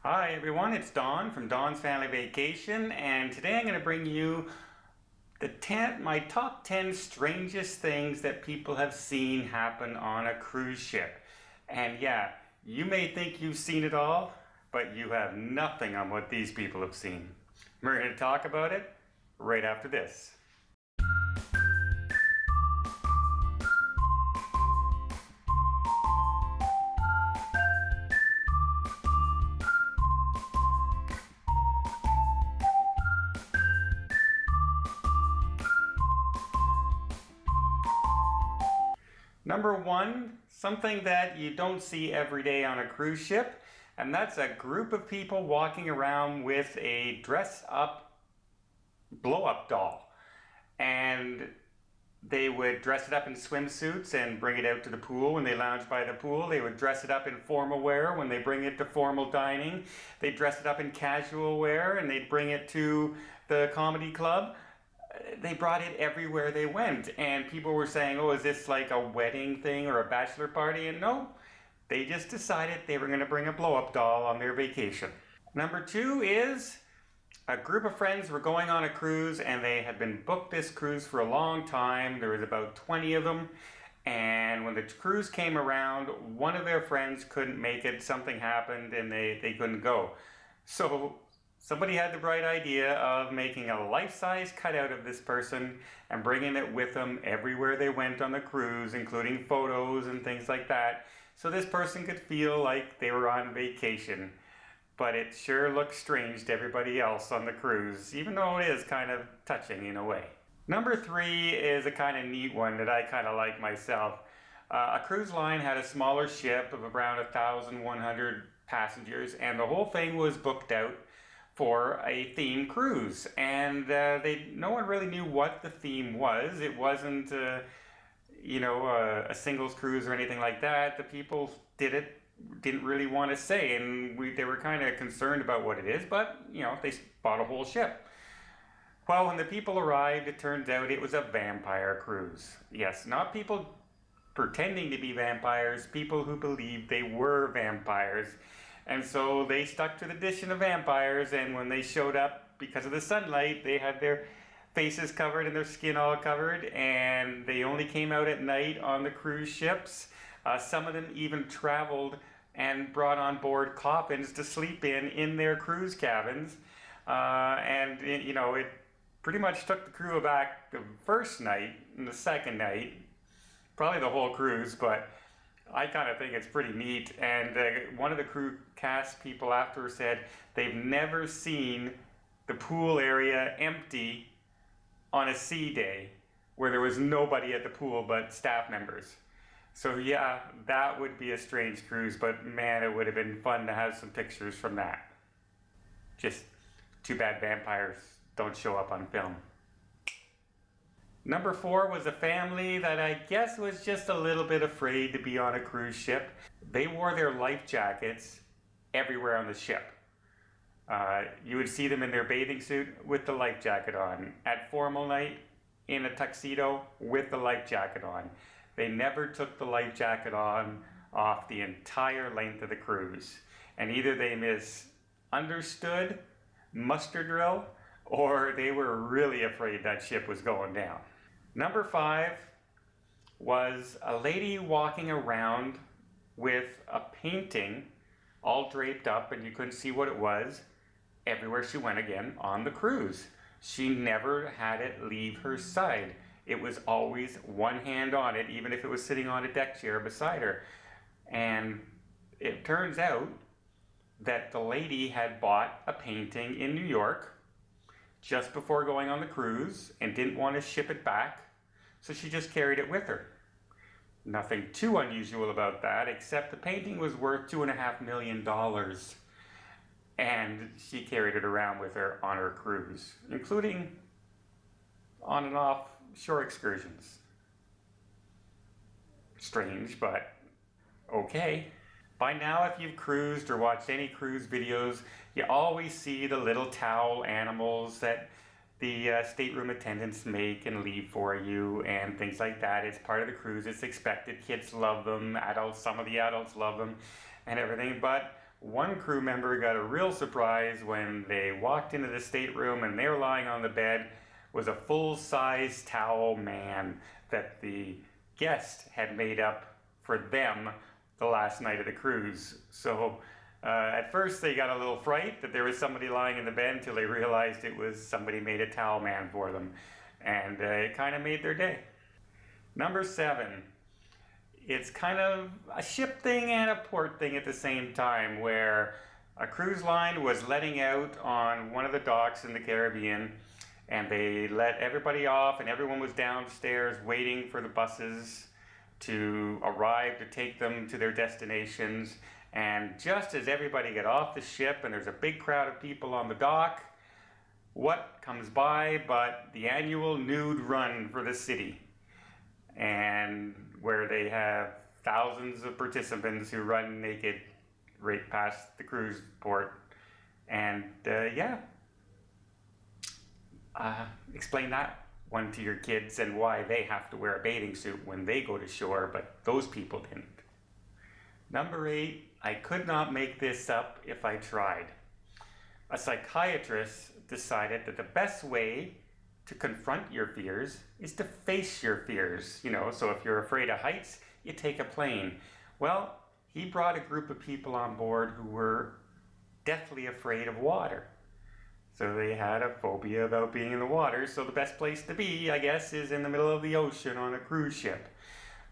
Hi everyone, it's Don from Don's Family Vacation, and today I'm going to bring you my top 10 strangest things that people have seen happen on a cruise ship. And yeah, you may think you've seen it all, but you have nothing on what these people have seen. We're going to talk about it right after this. Number one, something that you don't see every day on a cruise ship, and that's a group of people walking around with a dress-up blow-up doll. And they would dress it up in swimsuits and bring it out to the pool when they lounge by the pool. They would dress it up in formal wear when they bring it to formal dining. They'd dress it up in casual wear and they'd bring it to the comedy club. They brought it everywhere they went, and people were saying, oh, is this like a wedding thing or a bachelor party? And no, they just decided they were going to bring a blow-up doll on their vacation. Number two is a group of friends were going on a cruise, and they had been booked this cruise for a long time. There was about 20 of them, and when the cruise came around, one of their friends couldn't make it. Something happened and they couldn't go. So somebody had the bright idea of making a life-size cutout of this person and bringing it with them everywhere they went on the cruise, including photos and things like that, so this person could feel like they were on vacation. But it sure looks strange to everybody else on the cruise, even though it is kind of touching in a way. Number three is a kind of neat one that I kind of like myself. A cruise line had a smaller ship of around 1,100 passengers, and the whole thing was booked out for a theme cruise, and no one really knew what the theme was. It wasn't a singles cruise or anything like that. The people didn't really want to say, and they were kind of concerned about what it is, but they bought a whole ship. Well, when the people arrived, it turns out it was a vampire cruise. Yes, not people pretending to be vampires, people who believed they were vampires. And so they stuck to the tradition of vampires, and when they showed up, because of the sunlight, they had their faces covered and their skin all covered, and they only came out at night on the cruise ships. Some of them even traveled and brought on board coffins to sleep in their cruise cabins. It pretty much took the crew aback the first night and the second night, probably the whole cruise, but I kind of think it's pretty neat. And one of the crew cast people after said they've never seen the pool area empty on a sea day where there was nobody at the pool but staff members. So yeah, that would be a strange cruise, but man, it would have been fun to have some pictures from that. Just too bad vampires don't show up on film. Number four was a family that I guess was just a little bit afraid to be on a cruise ship. They wore their life jackets everywhere on the ship. You would see them in their bathing suit with the life jacket on. At formal night, in a tuxedo with the life jacket on. They never took the life jacket off the entire length of the cruise. And either they misunderstood muster drill, or they were really afraid that ship was going down. Number five was a lady walking around with a painting all draped up, and you couldn't see what it was, everywhere she went again on the cruise. She never had it leave her side. It was always one hand on it, even if it was sitting on a deck chair beside her. And it turns out that the lady had bought a painting in New York just before going on the cruise and didn't want to ship it back, so she just carried it with her. Nothing too unusual about that, except the painting was worth $2.5 million, and she carried it around with her on her cruise, including on and off shore excursions. Strange, but okay. By now, if you've cruised or watched any cruise videos, you always see the little towel animals that the stateroom attendants make and leave for you and things like that. It's part of the cruise. It's expected. Kids love them. Adults, some of the adults love them and everything. But one crew member got a real surprise when they walked into the stateroom and there lying on the bed was a full-size towel man that the guest had made up for them the last night of the cruise. So at first they got a little fright that there was somebody lying in the bed until they realized it was somebody made a towel man for them. And it kind of made their day. Number 7. It's kind of a ship thing and a port thing at the same time, where a cruise line was letting out on one of the docks in the Caribbean, and they let everybody off and everyone was downstairs waiting for the buses to arrive to take them to their destinations. And just as everybody got off the ship and there's a big crowd of people on the dock, what comes by but the annual nude run for the city, and where they have thousands of participants who run naked right past the cruise port. And explain that one to your kids and why they have to wear a bathing suit when they go to shore, but those people didn't. Number 8, I could not make this up if I tried. A psychiatrist decided that the best way to confront your fears is to face your fears. So if you're afraid of heights, you take a plane. Well, he brought a group of people on board who were deathly afraid of water. So they had a phobia about being in the water, so the best place to be, I guess, is in the middle of the ocean on a cruise ship.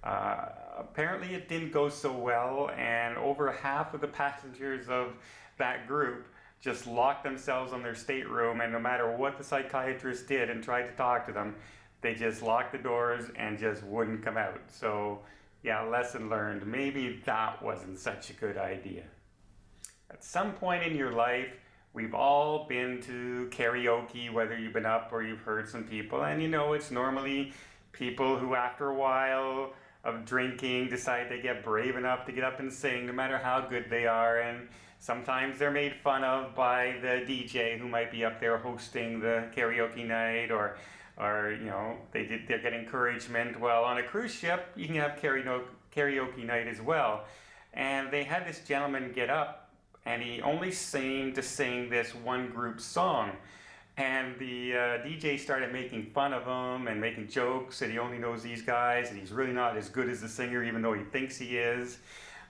Apparently it didn't go so well, and over half of the passengers of that group just locked themselves in their stateroom, and no matter what the psychiatrist did and tried to talk to them, they just locked the doors and just wouldn't come out. So yeah, lesson learned. Maybe that wasn't such a good idea. At some point in your life, we've all been to karaoke, whether you've been up or you've heard some people, and it's normally people who after a while of drinking decide they get brave enough to get up and sing no matter how good they are, and sometimes they're made fun of by the DJ who might be up there hosting the karaoke night, or they get encouragement. Well, on a cruise ship you can have karaoke night as well, and they had this gentleman get up and he only seemed to sing this one group song. And the DJ started making fun of him and making jokes that he only knows these guys and he's really not as good as the singer even though he thinks he is.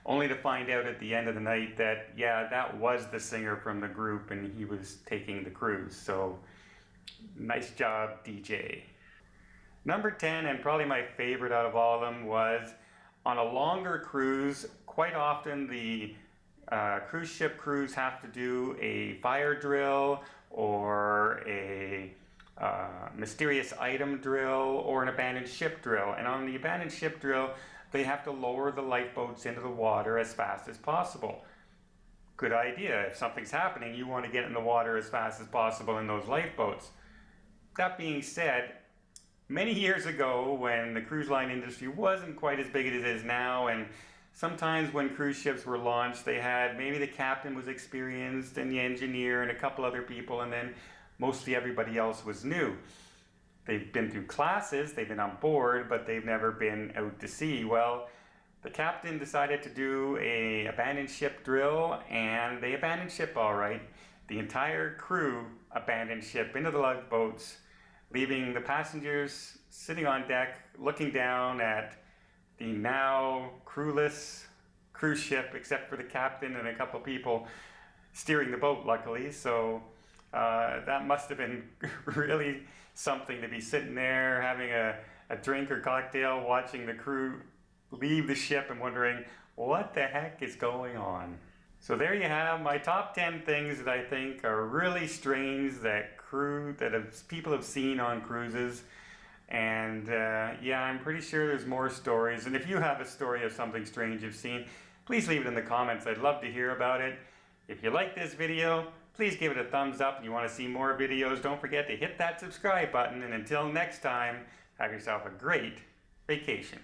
Only to find out at the end of the night that, yeah, that was the singer from the group and he was taking the cruise. So, nice job, DJ. Number 10, and probably my favorite out of all of them, was on a longer cruise, quite often the cruise ship crews have to do a fire drill or a mysterious item drill or an abandoned ship drill. And on the abandoned ship drill, they have to lower the lifeboats into the water as fast as possible. Good idea. If something's happening, you want to get in the water as fast as possible in those lifeboats. That being said, many years ago when the cruise line industry wasn't quite as big as it is now, and sometimes when cruise ships were launched, they had maybe the captain was experienced and the engineer and a couple other people, and then mostly everybody else was new. They've been through classes, they've been on board, but they've never been out to sea. Well, the captain decided to do a abandoned ship drill, and they abandoned ship all right. The entire crew abandoned ship into the lifeboats, leaving the passengers sitting on deck looking down at the now crewless cruise ship, except for the captain and a couple people steering the boat, luckily. So that must have been really something to be sitting there having a drink or cocktail, watching the crew leave the ship and wondering what the heck is going on. So there you have my top 10 things that I think are really strange that people have seen on cruises. And yeah, I'm pretty sure there's more stories. And if you have a story of something strange you've seen, please leave it in the comments. I'd love to hear about it. If you like this video, please give it a thumbs up. And you want to see more videos, don't forget to hit that subscribe button. And until next time, have yourself a great vacation.